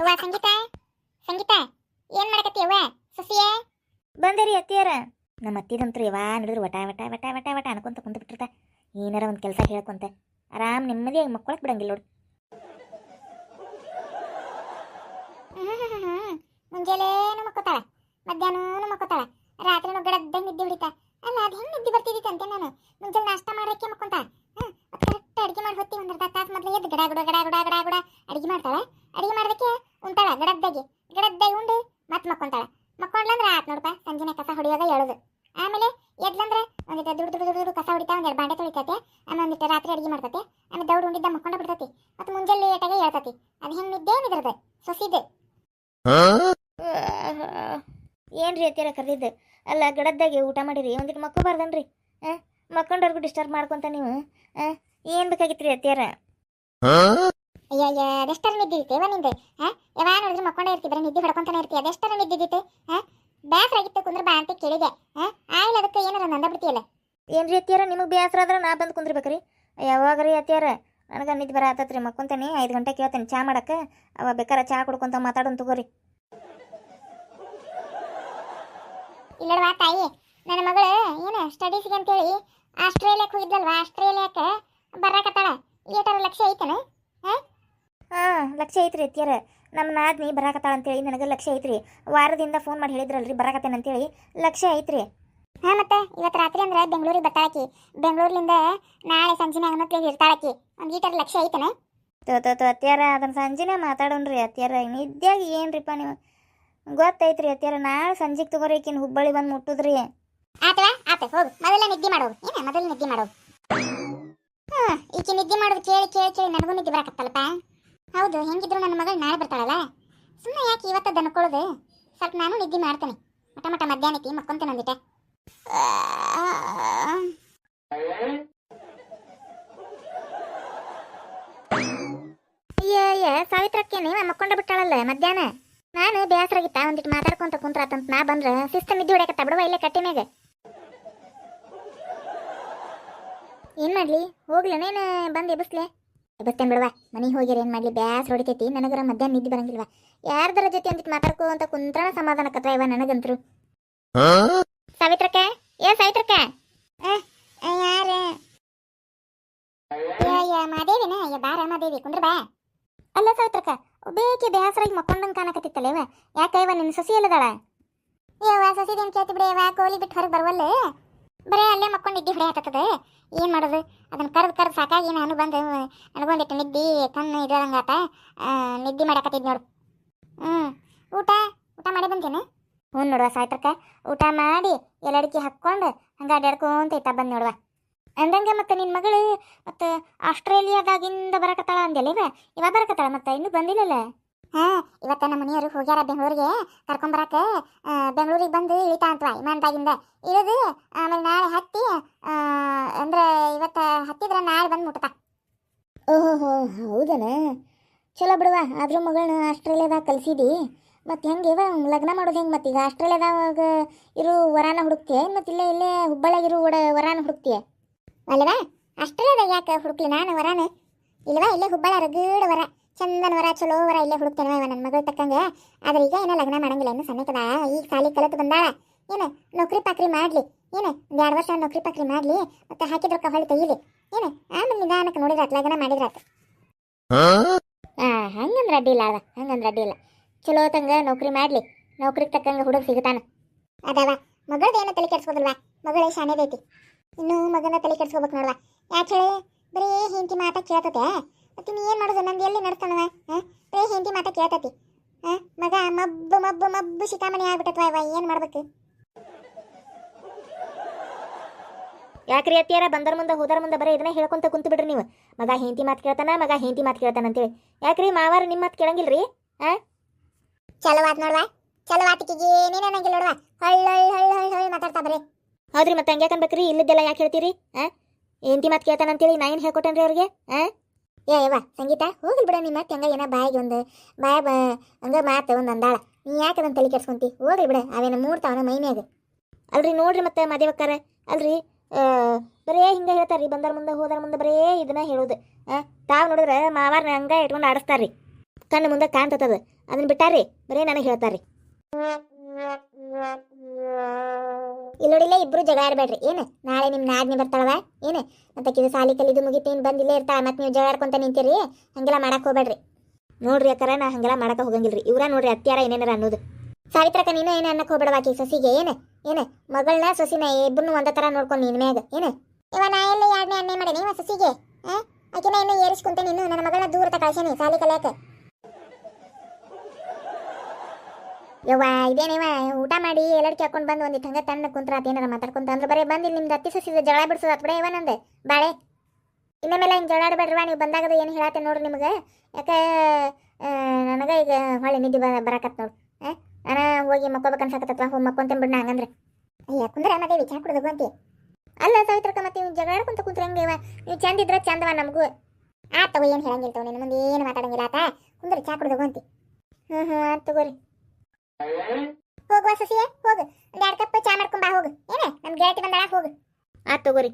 ಅವ್ವ ಸಂಗೀತ ಸಂಗೀತ ಏನ್ ಮಾಡಕತ್ತೀಯವ್ವ ಸಸಿಯೇ ಬಂದೇರಿ ಅತ್ತಿಯಾರ ನಮ್ಮ ಅತ್ತಿದಂತ್ರು ಯಾವಾಗ ನೋಡಿದ್ರು ವಟ ವಟ ವಟ ವಟ ವಟ ಅನ್ಕೊಂತ ಕುಂತ ಬಿಟ್ಟಿರ್ತ ಏನಾರ ಒಂದು ಕೆಲಸ ಹೇಳ್ಕೊಂತ ಆರಾಮ್ ನೆಮ್ಮದಿಯಾಗಿ ಮಕ್ಕೊಳಕ್ ಬಿಡಂಗಿಲ್ಲ ನೋಡು. ಮುಂಜಾನೇನು ಮಕ್ಕೋತಾಳ, ಮಧ್ಯಾಹ್ನೂ ಮಕ್ಕೋತಾಳ, ರಾತ್ರಿನೂ ಗಡದ್ದ ನಿದ್ದೆ ಹೊಡಿತಾ. ಅಲ್ಲ ಅದು ಹೆಂಗ್ ನಿದ್ದೆ ಬರ್ತಿದ್ದಿತ್ತು ಅಂತ ನಾನು ಮುಂಜಾನೆ ನಾಷ್ಟ ಮಾಡಕ್ಕೆ ಮಕ್ಕೊಂತ ಕರೆಕ್ಟ್ ಅಡಿಗೆ ಮಾಡಿ ಹೊತ್ತಿ ಒಂದು ಅರ್ಧ ತಾಸು ಮೊದಲು ಎದ್ದು ಗಡ ಗುಡ ಗಡ ಗುಡ ಗಡ ಗುಡ ಅಡಿಗೆ ಮಾಡ್ತಾಳೆ. ಅಡಿಗೆ ಮಾಡೋದಕ್ಕೆ ಉಂಟಾಳ ಗಡದ್ದಾಗಿ ಉಂಡು ಮತ್ತೆ ಮಕ್ಕೊಂತಾಳ. ಮಕ್ಕೊಂಡ್ಲಂದ್ರೆ ಆತ್ ನೋಡಪ್ಪ ಸಂಜೆನೆ ಕಸ ಹೊಡಿಯೋದ ಹೇಳೋದು. ಆಮೇಲೆ ಎದ್ಲಂದ್ರೆ ಒಂದಿಟ್ಟು ದುಡ್ಡು ಕಸ ಹೊಡಿತಾ, ಒಂದೆರಡು ಬಾಂಡೆ ತೊಳಿತೈತೆ, ಆಮೇಲೆ ಒಂದಿಟ್ಟು ರಾತ್ರಿ ಅಡಿಗೆ ಮಾಡ್ತೈತೆ, ಆಮೇಲೆ ದೌಡ್ ಉಂಡಿದ್ದ ಮಕ್ಕೊಂಡ ಬಿಡ್ತೈತಿ. ಮತ್ತೆ ಮುಂಜಾನೆ ಲೇಟಾಗಿ ಹೇಳ್ತೈತಿ. ಅದು ಹೆಂಗ್ ನಿದ್ದೆ ಇದ್ರದ್ದು ಸೊಸಿದ್ದು. ಏನ್ರಿ ಅತ್ತಿಯಾರ ಕರೆದಿದ್ದು? ಅಲ್ಲ ಗಡದ್ದಾಗೆ ಊಟ ಮಾಡಿರಿ, ಒಂದಿಟ್ಟು ಮಕ್ಕೋಬಾರ್ದನ್ರಿ? ಮಕ್ಕೊಂಡವ್ರಿಗೂ ಡಿಸ್ಟರ್ಬ್ ಮಾಡ್ಕೊಂತ ನೀವು ಏನು ಬೇಕಾಗಿತ್ರಿ ಅತ್ತಿಯಾರ? ಅಯ್ಯ ಅದೆಷ್ಟರ ನಿದ್ದಿತ್ತೇವ ನಿಂದು? ಯಾವಾಗ ನೋಡಿದ್ರು ಮಕ್ಕೊಂಡೇ ಇರ್ತಿದ್ರೆ ನಿದ್ದೆ ಹೊಡ್ಕೊಂತಾನೆ ಇರ್ತೀಯ. ಅದೆಷ್ಟರ ನಿದ್ದಿದ್ದಿತ್ತು? ಬೇಸರ ಆಗಿತ್ತು ಕುಂದ್ರ ಬಾ ಅಂತ ಕೇಳಿದೆ. ಆಯ್ಲ ಅದಕ್ಕೆ ಏನಾರ ನಂದ ಬಿಡ್ತೀಯಲ್ಲ. ಏನ್ರಿ ಅತ್ತಿಯಾರ ನಿಮಗೆ ಬೇಸರ ಆದ್ರೆ ನಾ ಬಂದು ಕುಂದ್ರಬೇಕ್ರಿ? ಯಾವಾಗ್ರಿ ಅತ್ತಿಯಾರ ನನಗೆ ನಿದ್ದೆ ಬರ ಆತತ್ರಿ, ಮಕ್ಕೊಂತಾನೆ 5 ಗಂಟೆ ಕೇಳ್ತೇನೆ ಚಾ ಮಾಡಕ್ಕೆ. ಅವ ಬೇಕಾರೆ ಚಾ ಕುಡ್ಕೊಂತ ಮಾತಾಡೋನ್ ತಗೋರಿ. ಇಲ್ಲಡ್ವಾ ತಾಯಿ, ನನ್ನ ಮಗಳು ಏನು ಸ್ಟಡೀಸ್ಗೆ ಅಂತೇಳಿ ಆಸ್ಟ್ರೇಲಿಯಾಕ್ಕೆ ಹೋಗಿದ್ಲಲ್ವಾ, ಆಸ್ಟ್ರೇಲಿಯಾಕ್ಕೆ ಬರಾಕತ್ತಾಳ. ಏಟಾರ ಲಕ್ಷ್ಯ ಐತನ? ಲಕ್ಷ್ಯ ಐತ್ರಿ ಅತ್ತಿಯಾರ. ನಮ್ಮ ನಾದ್ನಿ ಬರಾಕತ್ತಾಳ ಅಂತೇಳಿ ನನಗೆ ಲಕ್ಷ್ಯ ಐತ್ರಿ. ವಾರದಿಂದ ಫೋನ್ ಮಾಡಿ ಹೇಳಿದ್ರಲ್ರಿ ಬರಾಕತ್ತೇನೆ ಅಂತೇಳಿ, ಲಕ್ಷ್ಯ ಐತ್ರಿ. ಮತ್ತೆ ಇವತ್ತು ರಾತ್ರಿ ಅಂದ್ರೆ ಬೆಂಗಳೂರಿಗೆ ಬರ್ತಾಳಕಿ. ಬೆಂಗಳೂರ್ಲಿಂದ ನಾಳೆ ಸಂಜೆನೆ ಅನ್ನೋತ್ಲಿಗೆ ಇರ್ತಾಳಕಿ. ಒಂದು ಈಟರ ಲಕ್ಷ್ಯ ಐತನ? ಅತ್ತಿಯಾರ ಅದನ್ನ ಸಂಜೆನೇ ಮಾತಾಡೋಣ್ರಿ ಅತ್ತಿಯಾರ. ನಿದ್ಯಾಗಿ ಏನ್ರಿಪ್ಪ ನೀವು? ಗೊತ್ತೈತ್ರಿ ಅತ್ತಿಯಾರ, ನಾಳೆ ಸಂಜೆಗೆ ತಗೋರಿ ಈಕಿನ ಹುಬ್ಬಳ್ಳಿ ಬಂದು ಮುಟ್ಟುದ್ರಿ. ಆತವಾ ಆತ ಹೋಗು, ಮೊದಲ ನಿದ್ದೆ ಮಾಡೋದು. ಮೊದಲು ನಿದ್ದೆ ಮಾಡೋದು. ಈಕಿ ನಿದ್ದೆ ಮಾಡೋದು ಕೇಳಿ ಕೇಳಿ ಕೇಳಿ ನನಗೂ ನಿದ್ದೆ ಬರಾಕತ್ತಲ್ಲಪ್ಪ. ಹೌದು, ಹೆಂಗಿದ್ರು ನನ್ನ ಮಗಳು ನಾಳೆ ಬರ್ತಾಳಲ್ಲ, ಸುಮ್ಮನೆ ಯಾಕೆ ಇವತ್ತ ದನ್ಕೊಳ್ಳೋದು. ಸ್ವಲ್ಪ ನಾನು ನಿದ್ದೆ ಮಾಡ್ತೇನೆ. ಮಟ ಮಧ್ಯಾಹ್ನಕ್ಕೆ ಮಕ್ಕೊಂತೇನೆ ಒಂದಿಟ್ಟೆ. ಅಯ್ಯ ಸಾವಿತ್ರಕ್ಕೆ ನೀವ ಮಕ್ಕೊಂಡ ಬಿಟ್ಟಾಳಲ್ಲ ಮಧ್ಯಾಹ್ನ. ನಾನು ಬೇಸರಾಗಿತ್ತ ಒಂದಿಟ್ಟು ಮಾತಾಡ್ಕೊಂತ ಕುಂತ್ರಾತಂತ ನಾ ಬಂದ್ರೆ ಶಿಸ್ತ ನಿದ್ದೆ ಹೊಡ್ಯಾಕತ್ತ ಬಿಡುವ ಇಲ್ಲೇ ಕಟ್ಟಿ ಮ್ಯಾಗ. ಏನ್ ಮಾಡ್ಲಿ ಹೋಗ್ಲೇನೇನು ಬಂದು ಎಬ್ಬಿಸ್ತೇನೆ ಬಿಡುವ. ಮನೆಗೆ ಹೋಗಿರ ಏನ್ ಮಾಡ್ಲಿ, ಬ್ಯಾಸ್ ಹೊಡಿತೈತಿ ನನಗರ. ಮಧ್ಯಾಹ್ನ ನಿದ್ದೆ ಬರಂಗಿಲ್ವಾ? ಯಾರ್ದರ ಜೊತೆ ಅಂತಿಟ್ಟು ಮಾತಾಡ್ಕೊಂತ ಕುಂತ್ರಣ ಸಮಾಧಾನಕತ್ರ ಇವ ನನಗಂತ್ರು. ಸಾವಿತ್ರಕ್ಕ ಸಾವಿತ್ರಕ್ಕ ಯಾರ ಮಾದೇವಿನ? ಬಾರ ಮಾದೇವಿ, ಕುಂದ್ರ ಬಾ. ಅಲ್ಲ ಸಾವಿತ್ರಕ್ಕ, ಬೇಕಿ ಬೇಸರಾಗಿ ಮಕ್ಕೊಂಡಂಗೆ ಕಾಣಕತ್ತಿತ್ತಲ್ಲ ಇವ. ಯಾಕ ಇವ ನಿನ್ನ ಸಸಿ ಎಲ್ಲದಾಳ? ಸಸಿದೇನು ಕೇಳ್ತಿ ಬಿಡಿ, ಕೋಲಿ ಬಿಟ್ಟು ಹೊರಗೆ ಬರುವಲ್ಲ. ಬರೇ ಅಲ್ಲೇ ಮಕ್ಕೊಂಡು ನಿದ್ದೆ ಹೊಡೆ ಹಾಕತ್ತದ. ಏನು ಮಾಡೋದು, ಅದನ್ನ ಕರೆದು ಸಾಕಾಗಿ ನಾನು ಬಂದು ನನಗೊಂದಿಟ್ಟು ನಿದ್ದೆ ಕಣ್ಣು ಇರೋದಂಗಾತ. ನಿದ್ದೆ ಮಾಡಕತ್ತಿದ್ ನೋಡು. ಊಟ ಮಾಡಿ ಬಂದೇನೆ. ಹ್ಞೂ ನೋಡುವ ಸಾವಿತ್ರಕ್ಕ, ಊಟ ಮಾಡಿ ಎಲ್ಲಡಿಕೆ ಹಾಕ್ಕೊಂಡು ಹಂಗೆ ಅಡ್ಯಾಡ್ಕೊಂತ ಇತ್ತ ಬಂದು ನೋಡುವ. ಅಂದಂಗೆ ಮತ್ತೆ ನಿನ್ನ ಮಗಳು ಮತ್ತು ಆಸ್ಟ್ರೇಲಿಯಾದಾಗಿಂದ ಬರಕತ್ತಾಳ ಅಂದ್ಯಲ್ಲ ಇವಾಗ ಬರಕತ್ತಾಳ ಮತ್ತೆ ಇನ್ನೂ ಬಂದಿಲ್ಲಲ್ಲ? ಇವತ್ತ ನಮ್ಮ ಮನೆಯವರು ಹೋಗ್ಯಾರ ಬೆಂಗಳೂರಿಗೆ ಕರ್ಕೊಂಬರಕ್ಕೆ. ಬೆಂಗಳೂರಿಗೆ ಬಂದು ಇಳಿತಾ ಅಂತವ ವಿಮಾನದಾಗಿಂದ ಇಳಿದು. ಆಮೇಲೆ ನಾಳೆ ಹತ್ತಿ ಅಂದ್ರೆ ಇವತ್ತು ಹತ್ತಿದ್ರೆ ನಾಳೆ ಬಂದು ಮುಟ್ತಾ. ಓಹೋ ಹೌದನ? ಚಲೋ ಬಿಡುವ. ಆದ್ರೂ ಮಗಳನ್ನ ಆಸ್ಟ್ರೇಲಿಯಾದಾಗ ಕಲ್ಸಿದಿ. ಮತ್ತು ಹೆಂಗೆ ಇವ ಲಗ್ನ ಮಾಡೋದು ಹೆಂಗೆ? ಮತ್ತೆ ಈಗ ಆಸ್ಟ್ರೇಲಿಯಾದಾಗ ಇರೋ ವರಾನ ಹುಡುಕ್ತೀಯ ಮತ್ತು ಇಲ್ಲೇ ಹುಬ್ಬಳ್ಳಿಯಾಗಿರೋ ವರಾನ ಹುಡುಕ್ತೀಯ ಅಲ್ವಾ? ಆಸ್ಟ್ರೇಲಿಯಾದಾಗ ಯಾಕೆ ಹುಡುಕ್ಲಿ ನಾನು ವರಾನ? ಇಲ್ವಾ, ಇಲ್ಲೇ ಹುಬ್ಬಳ್ಳಿ ರಗಡ ವರ, ಚಂದನ ವರ, ಚಲೋ ವರ ಇಲ್ಲೇ ಹುಡುಕ್ತೇನೆ ಇವ ನನ್ನ ಮಗಳು ತಕ್ಕಂಗೆ. ಆದ್ರೆ ಈಗ ಏನೋ ಲಗ್ನ ಮಾಡಂಗಿಲ್ಲ, ಇನ್ನು ಸಣ್ಣಕದ. ಈಗ ಸಾಲಿ ಕಲಿತು ಬಂದಾಳ. ಏನು ನೌಕರಿ ಪಾಕ್ರಿ ಮಾಡಲಿ, ಏನು 2 ವರ್ಷ ನೌಕರಿ ಪಾಕ್ರಿ ಮಾಡಲಿ, ಮತ್ತೆ ಹಾಕಿದ್ರೊಕ್ಕ ಹೊಳ್ಳಿ ತೆಗಿಲಿ. ಏನು ಆಮೇಲೆ ನಿಧಾನಕ್ಕೆ ನೋಡಿದ್ರಾತ್, ಲಗ್ನ ಮಾಡಿದ್ರಾತ್. ಹಂಗಂದ್ರೆ ಅಡ್ಡಿ ಇಲ್ಲ ಅದ, ಹಂಗಂದ್ರೆ ಅಡ್ಡಿ ಇಲ್ಲ. ಚಲೋ ತಂಗ ನೌಕರಿ ಮಾಡಲಿ, ನೌಕರಿಗೆ ತಕ್ಕಂಗೆ ಹುಡುಗ ಸಿಗುತ್ತಾನ. ಅದವ ಮಗಳದ್ದು ಏನೋ ತಲೆ ಕೆಡ್ಸ್ಕೋದಲ್ವಾ, ಮಗಳೇ ಶಾನೇದೈತಿ. ಇನ್ನು ಮಗನ ತಲೆ ಕೆಡ್ಸ್ಕೋಬೇಕು ನೋಡ್ವಾ. ಯಾಕೆ ಹೇಳಿ, ಬರೀ ಹೆಂಡತಿ ಮಾತಾ ಕೇಳ್ತತೆ. ಮತ್ತೆ ನೀ ಏನು ಮಾಡೋದು? ನಂದು ಎಲ್ಲಿ ನಡೆಸ್ತಾನವ? ಬರೀ ಹೆಂಡತಿ ಮಾತಾ ಕೇಳ್ತತಿ. ಮಗ ಮಬ್ಬು ಶಿಖಾಮಣಿ ಆಗ್ಬಿಟ್ಟತ್ವ. ಇವ ಏನು ಮಾಡ್ಬೇಕು? ಯಾಕ್ರಿ ಅತ್ತಿಯಾರ ಬಂದರ ಮುಂದೆ ಹೋದರ ಮುಂದೆ ಬರೀ ಇದನ್ನ ಹೇಳ್ಕೊಂತ ಕುಂತು ಬಿಡ್ರಿ ನೀವು. ಮಗ ಹೆಂಡತಿ ಮಾತು ಕೇಳ್ತಾನ, ಮಗ ಹೆಂಡತಿ ಮಾತು ಕೇಳ್ತಾನ ಅಂತೇಳಿ. ಯಾಕ್ರಿ ಮಾವಾರ ನಿಮ್ಮ ಮಾತು ಕೇಳಂಗಿಲ್ರಿ? ಚಲೋ ಆತ್ ನೋಡ್ವಾ, ಚಲೋ ಆತಿಕಿಗೆ ಏನೇನು ಅನ್ನಂಗಿಲ್ಲ ನೋಡ್ವಾ. ಹೊಳ್ಳ ಮಾತಾಡ್ತಾ ಬರೀ. ಹೌದ್ರಿ, ಮತ್ತೆ ಹಂಗೆ ಅನ್ಬೇಕ್ರಿ? ಇಲ್ಲದೆಲ್ಲ ಯಾಕೆ ಹೇಳ್ತೀರಿ? ಹೆಂಡತಿ ಮಾತು ಕೇಳ್ತಾನ ಅಂತೇಳಿ ನಾ ಏನು ಹೇಳ್ಕೊಟ್ಟೇನ್ರಿ ಅವ್ರಿಗೆ? ಯವ್ವ ಸಂಗೀತ, ಹೋಗ್ಲಿ ಬಿಡ. ನಿಮ್ಮ ಮತ್ತೆ ಹಂಗ ಏನ ಬಾಯಿಗೆ ಒಂದು ಹಂಗ ಮಾತು ಒಂದು ಅಂದಾಳ. ನೀ ಯಾಕೆ ಅದನ್ನ ತಲೆ ಕೆಡ್ಸ್ಕೊಂತಿ? ಹೋಗ್ಲಿ ಬಿಡ, ಅವೇನ ಮೂಡ್ತಾವನ ಮೈನ್ಯಾಗ. ಅಲ್ರಿ ನೋಡ್ರಿ ಮತ್ತೆ ಮದೇವಕ್ಕಾರ ಅಲ್ರಿ, ಬರೇ ಹಿಂಗೆ ಹೇಳ್ತಾರ್ರಿ. ಬಂದರ ಮುಂದೆ ಹೋದರ ಮುಂದೆ ಬರೇ ಇದನ್ನ ಹೇಳೋದು. ತಾವು ನೋಡಿದ್ರೆ ಮಾವಾರನ ಹಂಗ ಇಟ್ಕೊಂಡು ಆಡಿಸ್ತಾರ್ರಿ. ಕಣ್ಣು ಮುಂದೆ ಕಾಣ್ತದ ಅದನ್ನ ಬಿಟ್ಟಾರಿ ಬರೀ ನನಗೆ ಹೇಳ್ತಾರ್ರಿ ಇಲ್ಲೋಡಿಲ್ಲ ಇಬ್ರು ಜಗಳ ಆಡ್ಬೇಡ್ರಿ ಏನು ನಾಳೆ ನಿಮ್ಮ ನಾದ್ನಿ ಬರ್ತಾಳವ ಏನು ಮತ್ತೆ ಇದು ಸಾಲಿ ಕಲಿದು ಮುಗಿತು ಇನ್ನು ಬಂದು ಇಲ್ಲೇ ಇರ್ತಾಳ ಮತ್ತೆ ನೀವು ಜಗಳ ಆಡ್ಕೊಂತ ನಿಂತೀರಿ ಹಂಗೆಲ್ಲ ಮಾಡಕ್ ಹೋಗ್ಬೇಡ್ರಿ ನೋಡ್ರಿ ಅಕ್ಕಾರ ನಾ ಹಂಗೆಲ್ಲ ಮಾಡಕ ಹೋಗಂಗಿಲ್ರಿ ಇವ್ರ ನೋಡ್ರಿ ಅತ್ಯಾರ ಏನೇನಾರ ಅನ್ನೋದು ಸಾವಿತ್ರಕ್ಕ ನೀನು ಏನು ಅನ್ನಕ್ಕೆ ಹೋಗ್ಬೇಡವಾಕಿ ಸೊಸಿಗೆ ಏನು ಮಗಳನ್ನ ಸೊಸಿನ ಇಬ್ಬರನ್ನು ಒಂದ ಥರ ನೋಡ್ಕೊಂಡು ನಿನ್ ಮ್ಯಾಗ ಏನು ಇವ ನಾ ಎಲ್ಲ ಯಾರನ್ನೇ ಅನ್ನೇ ಮಾಡೇನಿ ಇವ ಸೊಸಿಗೆ ಆಕಿನ ಇನ್ನೂ ಏರಿಸ್ಕೊಂತೆ ನೀನು ನನ್ನ ಮಗಳನ್ನ ದೂರ ಕಳ್ಸೇನಿ ಸಾಲಿ ಕಲಿಯಾಕ ಯವ್ವ ಇದೇನಿವ ಊಟ ಮಾಡಿ ಎಲ್ಲರಿಗೆ ಹಾಕೊಂಡು ಬಂದು ಒಂದಿಟ್ಟು ಹಂಗೆ ತಣ್ಣ ಕುಂತ್ರ ಏನಾರ ಮಾತಾಡ್ಕೊಂತ ಅಂದ್ರೆ ಬರೀ ಬಂದು ನಿಮ್ದು ಅತ್ತಿ ಸೊಸಿದ ಜಗಳ ಬಿಡ್ಸೋದು ಅತ್ ಬಿಡ ಇವ ನಂದೆ ಬಾಳೆ ಇನ್ನ ಮೇಲೆ ಹಿಂಗೆ ಜಗಳ ಆಡ್ಬೇಡ್ರವ ನೀವು ಬಂದಾಗದ ಏನು ಹೇಳತ್ತೆ ನೋಡ್ರಿ ನಿಮಗೆ ಯಾಕೆ ನನಗೆ ಈಗ ಹೊಳೆ ನಿದ್ದೆ ಬರಾಕತ್ ನೋಡು ನಾನು ಹೋಗಿ ಮಕ್ಕೋಬೇಕು ಅನ್ಸಕತ್ತತ್ವ ಹೋಗಿ ಮಕ್ಕೊಂತಂಬಿಡ್ನ ಹಂಗಂದ್ರೆ ಅಯ್ಯ ಕುಂದ್ರ ಮತ್ತೆ ವಿಚಾರ ಕೊಡೋದು ಅಂತಿ ಅಲ್ಲ ಸಾವಿತ್ರಕ್ಕ ಮತ್ತೆ ನೀವು ಜಗಳ ಆಡ್ಕೊಂತ ಕುಂತ್ರ ಹೆಂಗೆ ಇವ ನೀವು ಚಂದ ಇದ್ರೆ ಚಂದವ ನಮಗೂ ಆತ ತಗೋ ಏನು ಹೇಳಂಗಿಲ್ಲ ತಗೋ ನಿನ್ನ ಮುಂದೆ ಏನು ಮಾತಾಡಂಗಿಲ್ಲ ಆತ ಕುಂದ್ರ ಚಾ ಕುಡ್ದು ಅಂತಿ ಆಯ್ತು ತಗೋರಿ ಹೋಗುವ ಸಸಿಯೇ ಹೋಗು ಒಂದು 2 ಕಪ್ ಚಾ ಮಾಡ್ಕೊಂಬಾ ಹೋಗು ಏನೇ ನಮ್ಮ ಗೆಳತಿ ಬಂದಾಳ ಹೋಗು ಆಯ್ತು ತಗೋರಿ